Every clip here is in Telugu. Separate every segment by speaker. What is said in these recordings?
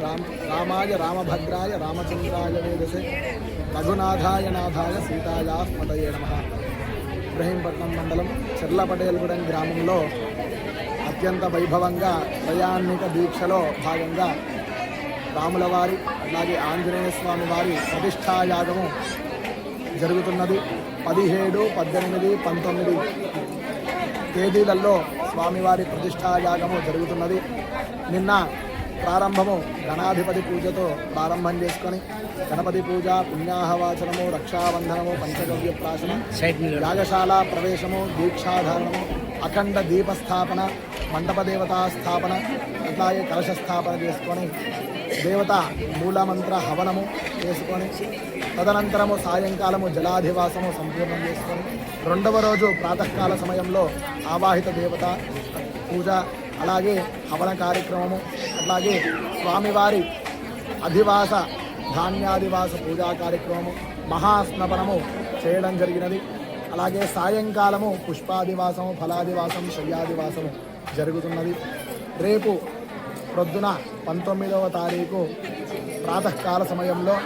Speaker 1: రామాయ రామభద్రాయ రామచంద్రాయ వేదసే రఘునాథాయ నాథాయ సీతాయా స్మతయే నమః. ఇబ్రహీంపట్నం మండలం చెర్లపటేలగూడెం గ్రామంలో అత్యంత వైభవంగా త్రయాన్నిక దీక్షలో భాగంగా రాములవారి అలాగే ఆంజనేయ స్వామి వారి ప్రతిష్టాయాగము జరుగుతున్నది. 17, 18, 19 తేదీలలో స్వామివారి ప్రతిష్టాయాగము జరుగుతున్నది. నిన్న ప్రారంభము గణాధిపతి పూజతో ప్రారంభం చేసుకొని గణపతి పూజ, పుణ్యాహవాచనము, రక్షాబంధనము, పంచగవ్య ప్రాశనం, యాగశాల ప్రవేశము, దీక్షాధారణము, అఖండ దీపస్థాపన, మండప దేవతా స్థాపన, అట్లాగే కలశ స్థాపన చేసుకొని దేవత మూలమంత్ర హవనము చేసుకొని తదనంతరము సాయంకాలము జలాధివాసము సంపూర్ణం చేసుకొని రెండవ రోజు ప్రాతకాల సమయంలో ఆవాహిత దేవత పూజ, అలాగే హవన కార్యక్రమము, అట్లాగే స్వామివారి అధివాస ధాన్యాదివాస పూజా కార్యక్రమము, మహాస్నపనము చేయడం జరిగినది. అలాగే సాయంకాలము పుష్పాదివాసము, ఫలాదివాసం, శయ్యాదివాసము జరుగుతున్నది. రేపు ప్రొద్దున 19వ తారీఖు ప్రాతకాల సమయంలో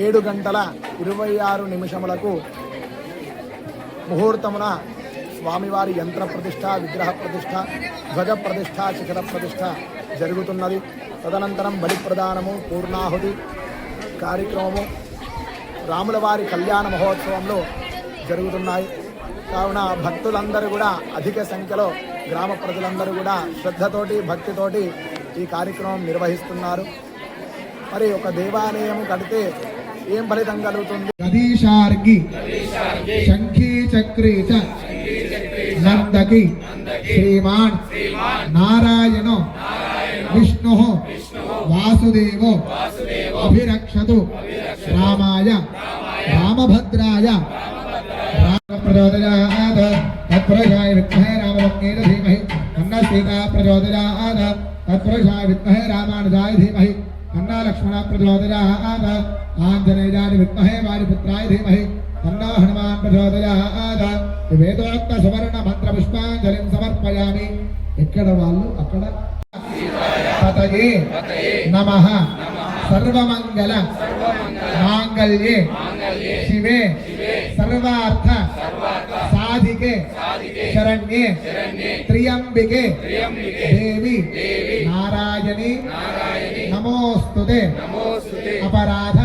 Speaker 1: 7:26 ముహూర్తమున స్వామివారి యంత్ర ప్రతిష్ట, విగ్రహ ప్రతిష్ట, ధ్వజ ప్రతిష్ట, శిఖర ప్రతిష్ట జరుగుతున్నది. తదనంతరం బలి ప్రదానము, పూర్ణాహుతి కార్యక్రమము, రాములవారి కళ్యాణ మహోత్సవంలో జరుగుతున్నాయి. కావున భక్తులందరూ కూడా అధిక సంఖ్యలో గ్రామ ప్రజలందరూ కూడా శ్రద్ధతోటి భక్తితోటి ఈ కార్యక్రమం నిర్వహిస్తున్నారు. మరి ఒక దేవాలయం కడితే ఏం ఫలితం కలుగుతుంది? గదీశార్గి శంఖీ చక్రీ చ నందకి శ్రీమాన్ నారాయణో విష్ణు వాసుదేవో అభిరక్షతు రామాయ రామభద్రాయ ప్రచోదయాత్ తత్పురుషాయ విద్మహే రామభద్రేణ ధీమహి తన్నో సీతా ప్రచోదయాత్ తత్పురుషాయ విద్మహే రామానుజాయ ధీమహి తన్నో లక్ష్మణ ప్రచోదయాత్ ఆంజనేయాయ విద్మహే వాయుపుత్రాయ ధీమహి తన్నో హనుమాన్ ప్రచోదయాత్. వేదోక్త సువర్ణ మంత్ర పుష్పాంజలిం సమర్పయామి. ఎక్కడ వాళ్ళు అక్కడ పతయే నమః. సర్వమంగళ మాంగళ్యే శివే సర్వార్థ సాధికే శరణ్యే త్ర్యంబికే దేవి నారాయణి నమోస్తుతే. అపరాధ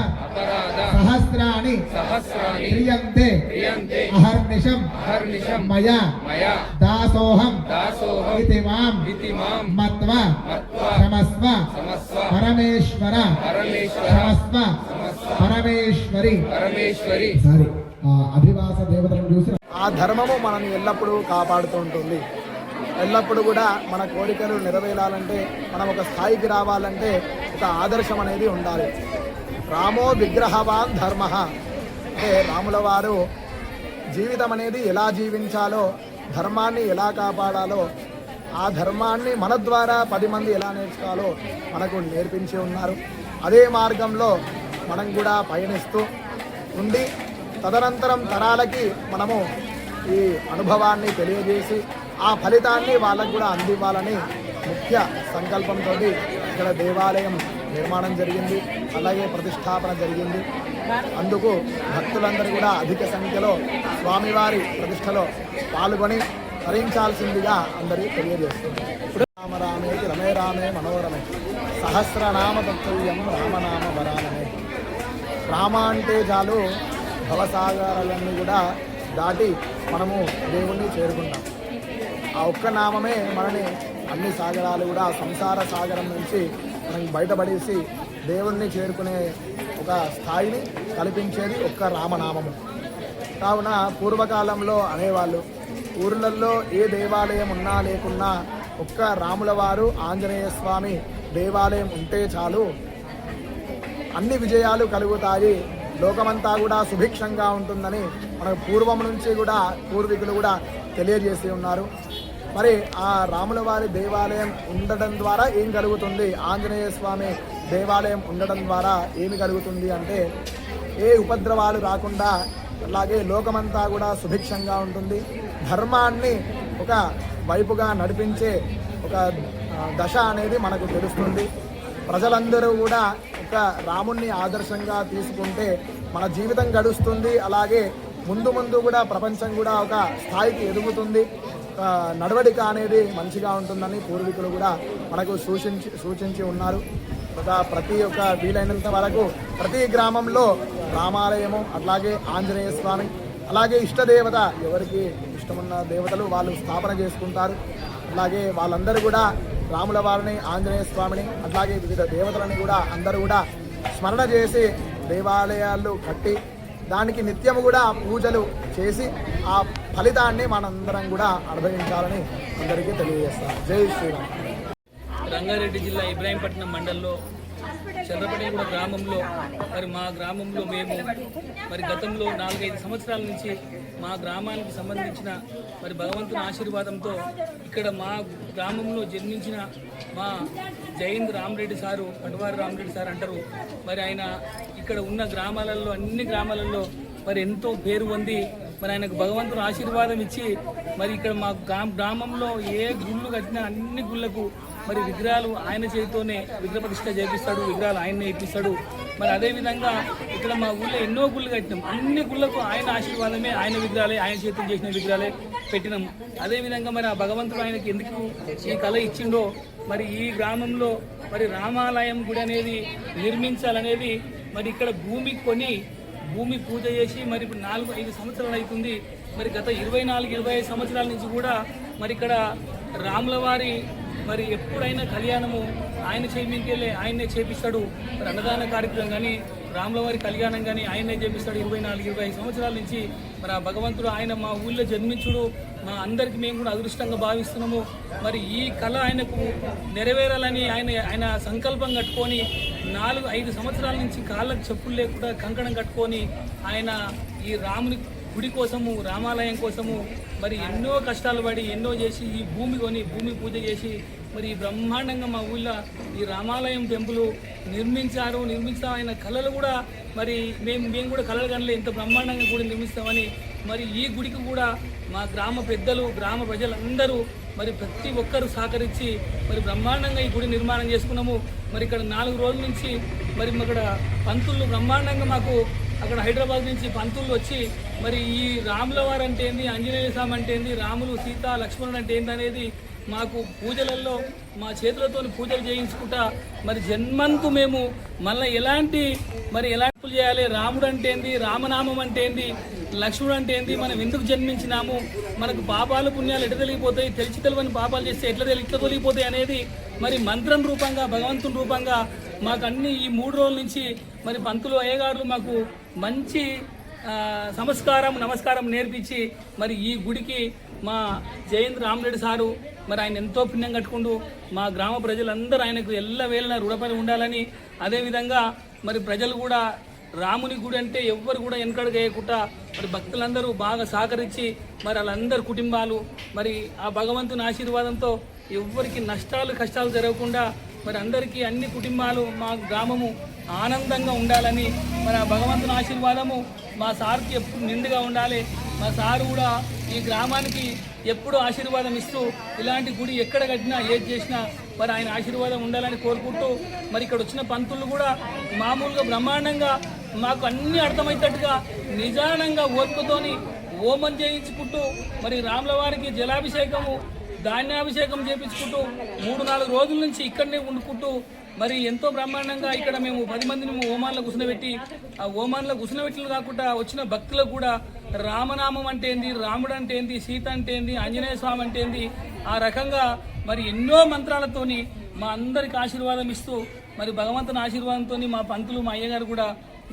Speaker 1: సహస్రాణి క్రియంతే అహర్నిశం మయా దాసోహం ఇతి మాం మత్వా క్షమస్వ పరమేశ్వర క్షమస్వ పరమేశ్వరి. సరే, అధివాస దేవతలను చూసి ఆ ధర్మము మనల్ని ఎల్లప్పుడూ కాపాడుతూ ఉంటుంది. ఎల్లప్పుడూ కూడా మన కోరికలు నెరవేరాలంటే, మనం ఒక స్థాయికి రావాలంటే ఒక ఆదర్శం అనేది ఉండాలి. రామో విగ్రహవాన్ ధర్మ అంటే రాముల వారు జీవితం అనేది ఎలా జీవించాలో, ధర్మాన్ని ఎలా కాపాడాలో, ఆ ధర్మాన్ని మన ద్వారా 10 మంది ఎలా నేర్చుకోవాలో మనకు నేర్పించి ఉన్నారు. అదే మార్గంలో మనం కూడా పయనిస్తూ ఉండి తదనంతరం తరాలకి మనము ఈ అనుభవాన్ని తెలియజేసి ఆ ఫలితాన్ని వాళ్ళకు కూడా అందివ్వాలని ముఖ్య సంకల్పంతో ఇక్కడ దేవాలయం నిర్మాణం జరిగింది, అలాగే ప్రతిష్టాపన జరిగింది. అందుకు భక్తులందరూ కూడా అధిక సంఖ్యలో స్వామివారి ప్రతిష్టలో పాల్గొని తరించాల్సిందిగా అందరికీ తెలియజేస్తుంది. ఇప్పుడు రామరామేతి రమే రామే మనోరమే సహస్రనామ తత్తుల్యం రామనామ వరానమే. రామ అంటే చాలు భవసాగరాలన్నీ కూడా దాటి మనము దేవుణ్ణి చేరుకుంటాం. ఆ ఒక్క నామమే మనని అన్ని సాగరాలు కూడా సంసార సాగరం నుంచి మనం బయటపడేసి దేవుణ్ణి చేరుకునే ఒక స్థాయిని కల్పించేది ఒక్క రామనామము. కావున పూర్వకాలంలో అనేవాళ్ళు ఊర్లలో ఏ దేవాలయం ఉన్నా లేకున్నా ఒక్క రాముల వారు ఆంజనేయ స్వామి దేవాలయం ఉంటే చాలు అన్ని విజయాలు కలుగుతాయి, లోకమంతా కూడా సుభిక్షంగా ఉంటుందని మనకు పూర్వం నుంచి కూడా పూర్వీకులు కూడా తెలియజేసి ఉన్నారు. మరి ఆ రాముల వారి దేవాలయం ఉండడం ద్వారా ఏం కలుగుతుంది, ఆంజనేయ స్వామి దేవాలయం ఉండడం ద్వారా ఏమి కలుగుతుంది అంటే ఏ ఉపద్రవాలు రాకుండా, అలాగే లోకమంతా కూడా సుభిక్షంగా ఉంటుంది. ధర్మాన్ని ఒక వైపుగా నడిపించే ఒక
Speaker 2: దశ అనేది మనకు తెలుస్తుంది. ప్రజలందరూ కూడా ఒక రాముణ్ణి ఆదర్శంగా తీసుకుంటే మన జీవితం గడుస్తుంది. అలాగే ముందు ముందు కూడా ప్రపంచం కూడా ఒక స్థాయికి ఎదుగుతుంది. నడవడిక అనేది మంచిగా ఉంటుందని పూర్వీకులు కూడా మనకు సూచించి ఉన్నారు. ప్రతి ఒక్క వీలైనంత వరకు ప్రతి గ్రామంలో రామాలయము, అట్లాగే ఆంజనేయ స్వామి, అలాగే ఇష్టదేవత, ఎవరికి ఇష్టమున్న దేవతలు వాళ్ళు స్థాపన చేసుకుంటారు. అలాగే వాళ్ళందరూ కూడా రాముల వారిని, ఆంజనేయ స్వామిని, అట్లాగే వివిధ దేవతలని కూడా అందరూ కూడా స్మరణ చేసి దేవాలయాలు కట్టి దానికి నిత్యము కూడా పూజలు చేసి ఆ ఫలితాన్ని మనందరం కూడా అనుభవించాలని అందరికీ తెలియజేస్తాం. జై శ్రీరామ్.
Speaker 3: రంగారెడ్డి జిల్లా ఇబ్రాహీంపట్నం మండలంలో చంద్రపటేగూడ గ్రామంలో మా గ్రామంలో మేము గతంలో 4-5 సంవత్సరాల నుంచి మా గ్రామానికి సంబంధించిన భగవంతుని ఆశీర్వాదంతో ఇక్కడ మా గ్రామంలో జన్మించిన మా జయంత్ రామరెడ్డి సారు, పటవారి రామరెడ్డి సార్ అంటారు. ఆయన ఇక్కడ ఉన్న గ్రామాలలో, అన్ని గ్రామాలలో ఎంతో పేరు పొంది ఆయనకు భగవంతుని ఆశీర్వాదం ఇచ్చి ఇక్కడ మా గ్రామంలో ఏ గుళ్ళు కట్టినా అన్ని గుళ్ళకు విగ్రహాలు ఆయన చేతితోనే విగ్రహ ప్రతిష్ఠ చేపిస్తాడు, విగ్రహాలు ఆయన్నే ఇప్పిస్తాడు. అదేవిధంగా ఇక్కడ మా ఊళ్ళో ఎన్నో గుళ్ళు కట్టినాం, అన్ని గుళ్ళకు ఆయన ఆశీర్వాదమే, ఆయన విగ్రహాలే, ఆయన చేతులు చేసిన విగ్రహాలే పెట్టినాం. అదేవిధంగా ఆ భగవంతుడు ఆయనకి ఎందుకు ఈ కళ ఇచ్చిండో ఈ గ్రామంలో రామాలయం గుడి అనేది నిర్మించాలనేది ఇక్కడ భూమి కొని భూమి పూజ చేసి ఇప్పుడు 4-5 సంవత్సరాలు అవుతుంది. గత 24-25 సంవత్సరాల నుంచి కూడా ఇక్కడ రాముల వారి ఎప్పుడైనా కళ్యాణము ఆయన చేయింకెళ్ళి ఆయన్నే చేపిస్తాడు. అన్నదాన కార్యక్రమం కానీ, రాములవారి కళ్యాణం కానీ ఆయన్నే చేపిస్తాడు. 24-25 సంవత్సరాల నుంచి ఆ భగవంతుడు ఆయన మా ఊళ్ళో జన్మించుడు మా అందరికి మేము కూడా అదృష్టంగా భావిస్తున్నాము. ఈ కళ ఆయనకు నెరవేరాలని ఆయన సంకల్పం కట్టుకొని 4-5 సంవత్సరాల నుంచి కాళ్ళకు చెప్పులు లేకుండా కంకణం కట్టుకొని ఆయన ఈ రాముని గుడి కోసము, రామాలయం కోసము ఎన్నో కష్టాలు పడి ఎన్నో చేసి ఈ భూమి కొని భూమి పూజ చేసి బ్రహ్మాండంగా మా ఊళ్ళో ఈ రామాలయం టెంపుల్ నిర్మించా ఆయన కళలు కూడా మేము కూడా కళలు కనలే ఇంత బ్రహ్మాండంగా గుడి నిర్మిస్తామని. ఈ గుడికి కూడా మా గ్రామ పెద్దలు, గ్రామ ప్రజలందరూ ప్రతి ఒక్కరు సహకరించి బ్రహ్మాండంగా ఈ గుడి నిర్మాణం చేసుకున్నాము. ఇక్కడ 4 రోజుల నుంచి ఇక్కడ పంతులు బ్రహ్మాండంగా మాకు అక్కడ హైదరాబాద్ నుంచి పంతులు వచ్చి ఈ రాముల వారు అంటే ఏంది, ఆంజనేయ స్వామి అంటే ఏంది, రాములు, సీత, లక్ష్మణుడు అంటే ఏంటి అనేది మాకు పూజలలో మా చేతులతో పూజలు చేయించుకుంటా జన్మంతు మేము మళ్ళీ ఎలాంటి పూజ చేయాలి, రాముడు అంటే ఏంది, రామనామం అంటే ఏంది, లక్ష్మణుడు అంటే ఏంది, మనం ఎందుకు జన్మించినాము, మనకు పాపాలు పుణ్యాలు ఎట్లా తెలిగిపోతాయి, తెలియని పాపాలు చేస్తే ఎట్లా తొలగిపోతాయి అనేది మంత్రం రూపంగా, భగవంతుని రూపంగా మాకు అన్ని ఈ 3 రోజుల నుంచి పంతులు అయ్యగారులు మాకు మంచి నమస్కారం నేర్పించి ఈ గుడికి మా జయంత్ రామరెడ్డి సారు ఆయన ఎంతో పుణ్యం కట్టుకుంటూ మా గ్రామ ప్రజలందరూ ఆయనకు ఎల్లవేళలా రుణపడి ఉండాలని, అదేవిధంగా ప్రజలు కూడా రాముని గుడి అంటే ఎవ్వరు కూడా వెనకడుగు వేయకుండా భక్తులందరూ బాగా సహకరించి వాళ్ళందరి కుటుంబాలు ఆ భగవంతుని ఆశీర్వాదంతో ఎవ్వరికి కష్టాలు జరగకుండా అందరికీ అన్ని కుటుంబాలు మా గ్రామము ఆనందంగా ఉండాలని ఆ భగవంతుని ఆశీర్వాదము మా సార్కి ఎప్పుడు నిండుగా ఉండాలి. మా సారు కూడా ఈ గ్రామానికి ఎప్పుడు ఆశీర్వాదం ఇస్తూ ఇలాంటి గుడి ఎక్కడ కట్టినా ఏది చేసినా ఆయన ఆశీర్వాదం ఉండాలని కోరుకుంటూ ఇక్కడ వచ్చిన పంతులు కూడా మామూలుగా బ్రహ్మాండంగా మాకు అన్ని అర్థమయ్యేటట్టుగా నిదానంగా ఓర్పుతోని హోమం చేయించుకుంటూ రాముల వారికి జలాభిషేకము, ధాన్యాభిషేకం చేయించుకుంటూ 3-4 రోజుల నుంచి ఇక్కడనే వండుకుంటూ ఎంతో బ్రహ్మాండంగా ఇక్కడ మేము 10 మందిని హోమాల్లో కూర్చునబెట్టి ఆ హోమాల్లో కూర్చునబెట్టలు కాకుండా వచ్చిన భక్తులకు కూడా రామనామం అంటే ఏంది, రాముడు అంటే ఏంది, సీత అంటే ఏంది, ఆంజనేయ స్వామి అంటే ఏంది, ఆ రకంగా ఎన్నో మంత్రాలతోని మా అందరికి ఆశీర్వాదం ఇస్తూ భగవంతుని ఆశీర్వాదంతో మా పంతులు, మా అయ్యగారు కూడా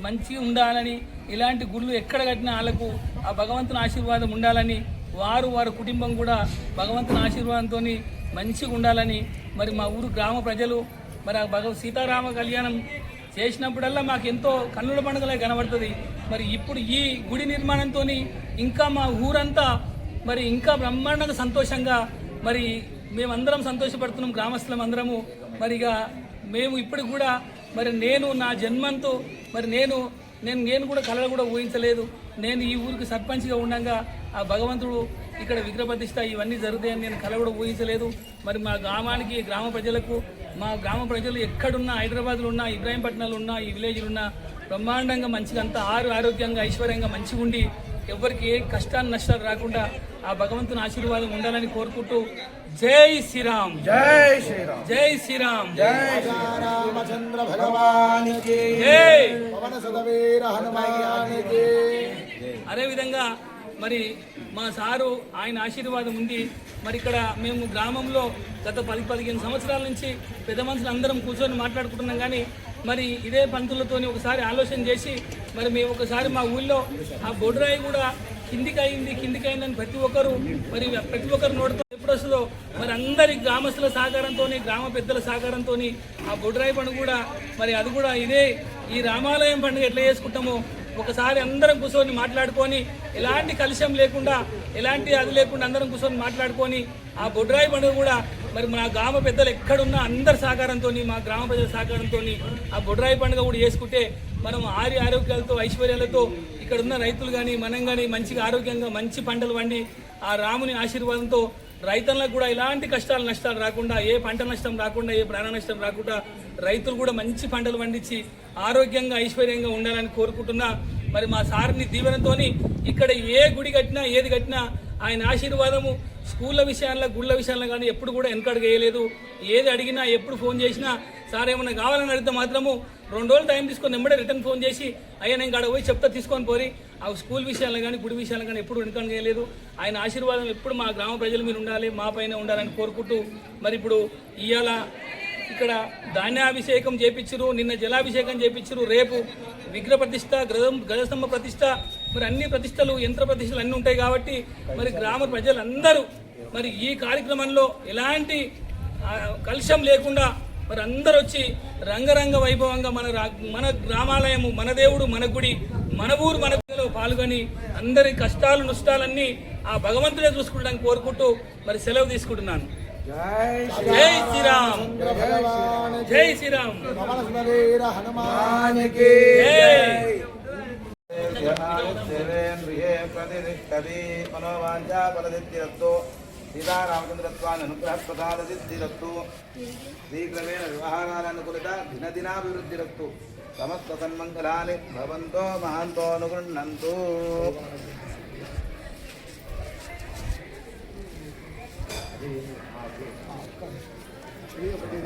Speaker 3: మంచిగా ఉండాలని, ఇలాంటి గుళ్ళు ఎక్కడ కట్టినా వాళ్ళకు ఆ భగవంతుని ఆశీర్వాదం ఉండాలని, వారి కుటుంబం కూడా భగవంతుని ఆశీర్వాదంతో మంచిగా ఉండాలని మా ఊరు గ్రామ ప్రజలు సీతారామ కళ్యాణం చేసినప్పుడల్లా మాకు ఎంతో కన్నుల పండుగలే కనబడుతుంది. ఇప్పుడు ఈ గుడి నిర్మాణంతో ఇంకా మా ఊరంతా ఇంకా బ్రహ్మాండంగా సంతోషంగా మేమందరం సంతోషపడుతున్నాం, గ్రామస్తులం అందరము. ఇక మేము ఇప్పటికి కూడా నేను నా జన్మంతో నేను కూడా కళలు కూడా ఊహించలేదు. నేను ఈ ఊరికి సర్పంచ్గా ఉండగా ఆ భగవంతుడు ఇక్కడ విగ్రహ ప్రతిష్ట ఇవన్నీ జరుగుతాయని నేను కల కూడా ఊహించలేదు. మరి మా గ్రామానికి, గ్రామ ప్రజలకు, మా గ్రామ ప్రజలు ఎక్కడున్నా, హైదరాబాద్లో ఉన్నా, ఇబ్రాహీంపట్నంలో ఉన్నా, ఈ విలేజ్లో ఉన్నా బ్రహ్మాండంగా మంచిగా అంతా ఆరోగ్యంగా ఐశ్వర్యంగా మంచిగా ఉండి ఎవరికి ఏ కష్టాన్ని నష్టాలు రాకుండా ఆ భగవంతుని ఆశీర్వాదం ఉండాలని కోరుకుంటూ జై శ్రీరామ్,
Speaker 2: జై శ్రీరామ్,
Speaker 3: జై శ్రీరామ్,
Speaker 2: రామచంద్ర భగవానికి
Speaker 3: జై.
Speaker 2: పవన సుతవీర హనుమానికి.
Speaker 3: అదేవిధంగా మరి మా సారు ఆయన ఆశీర్వాదం ఉంది. మరి ఇక్కడ మేము గ్రామంలో గత 10-15 సంవత్సరాల నుంచి పెద్ద మనుషులు అందరం కూర్చొని మాట్లాడుకుంటున్నాం. కానీ మరి ఇదే పంతులతోని ఒకసారి ఆలోచన చేసి మరి మేము ఒకసారి మా ఊళ్ళో ఆ బొడ్రాయి కూడా కిందికి అయిందని ప్రతి ఒక్కరు నోటితో ఎప్పుడు వస్తుందో మరి అందరి గ్రామస్తుల సహకారంతో, గ్రామ పెద్దల సహకారంతో ఆ బొడ్రాయి పండుగ కూడా మరి అది కూడా ఇదే ఈ రామాలయం పండుగ ఎట్లా చేసుకుంటామో ఒకసారి అందరం కూర్చొని మాట్లాడుకొని ఎలాంటి కలుషం లేకుండా, ఎలాంటి అది లేకుండా అందరం కూర్చొని మాట్లాడుకొని ఆ బొడ్రాయి పండుగ కూడా మరి మా గ్రామ పెద్దలు ఎక్కడున్నా అందరి సహకారంతో, మా గ్రామ ప్రజల సహకారంతో ఆ బొడ్రాయి పండుగ కూడా చేసుకుంటే మనం ఆరోగ్యాలతో, ఐశ్వర్యాలతో ఇక్కడ ఉన్న రైతులు కానీ మనం కానీ మంచిగా ఆరోగ్యంగా మంచి పంటలు పండి ఆ రాముని ఆశీర్వాదంతో రైతులకు కూడా ఎలాంటి కష్టాలు నష్టాలు రాకుండా, ఏ పంట నష్టం రాకుండా, ఏ ప్రాణ నష్టం రాకుండా రైతులు కూడా మంచి పంటలు పండించి ఆరోగ్యంగా ఐశ్వర్యంగా ఉండాలని కోరుకుంటున్నా. మరి మా సార్ని దీవెనతోని ఇక్కడ ఏ గుడి కట్టినా, ఏది కట్టినా ఆయన ఆశీర్వాదము స్కూళ్ళ విషయాల్లో, గుళ్ళ విషయాల్లో కానీ ఎప్పుడు కూడా వెనకడుగు వేయలేదు. ఏది అడిగినా, ఎప్పుడు ఫోన్ చేసినా సార్ ఏమన్నా కావాలని అడిగితే మాత్రము 2 రోజులు టైం తీసుకొని వెంబడే రిటర్న్ ఫోన్ చేసి అయ్యా నేను కాడ పోయి చెప్తా తీసుకొని పోరి. ఆ స్కూల్ విషయాల్లో కానీ, గుడి విషయాల్లో కానీ ఎప్పుడు వెనకడుగు వేయలేదు. ఆయన ఆశీర్వాదం ఎప్పుడు మా గ్రామ ప్రజల మీద ఉండాలి, మా పైన ఉండాలని కోరుకుంటూ మరి ఇప్పుడు ఇవాళ ఇక్కడ ధాన్యాభిషేకం చేపించరు, నిన్న జలాభిషేకం చేపించరు, రేపు విగ్రహ ప్రతిష్ట, గజస్తంభ ప్రతిష్ట, మరి అన్ని ప్రతిష్టలు, యంత్ర ప్రతిష్టలు అన్నీ ఉంటాయి కాబట్టి మరి గ్రామ ప్రజలందరూ మరి ఈ కార్యక్రమంలో ఎలాంటి కలుషం లేకుండా మరి అందరూ వచ్చి రంగరంగ వైభవంగా మన గ్రామాలయము, మన దేవుడు, మన గుడి, మన ఊరు, మన గుడిలో పాల్గొని అందరి కష్టాలు నష్టాలన్నీ ఆ భగవంతుడే చూసుకుంటానికి కోరుకుంటూ మరి సెలవు తీసుకుంటున్నాను. జై శ్రీరామ్, జై శ్రీరామ్,
Speaker 2: పవన సుతవీర హనుమానికి
Speaker 4: సీతారామచంద్రత్వాన్ని అనుగ్రహప్రసాద సిద్ధిరత్తు. శీఘ్రమేణ వ్యవహారాలనుకూలత దినదినాభివృద్ధిరత్తు. సమస్త సన్మంగళాని భవంతో మహాంతో అనుగృహ్ణంతు.
Speaker 2: ఇది ఒకటి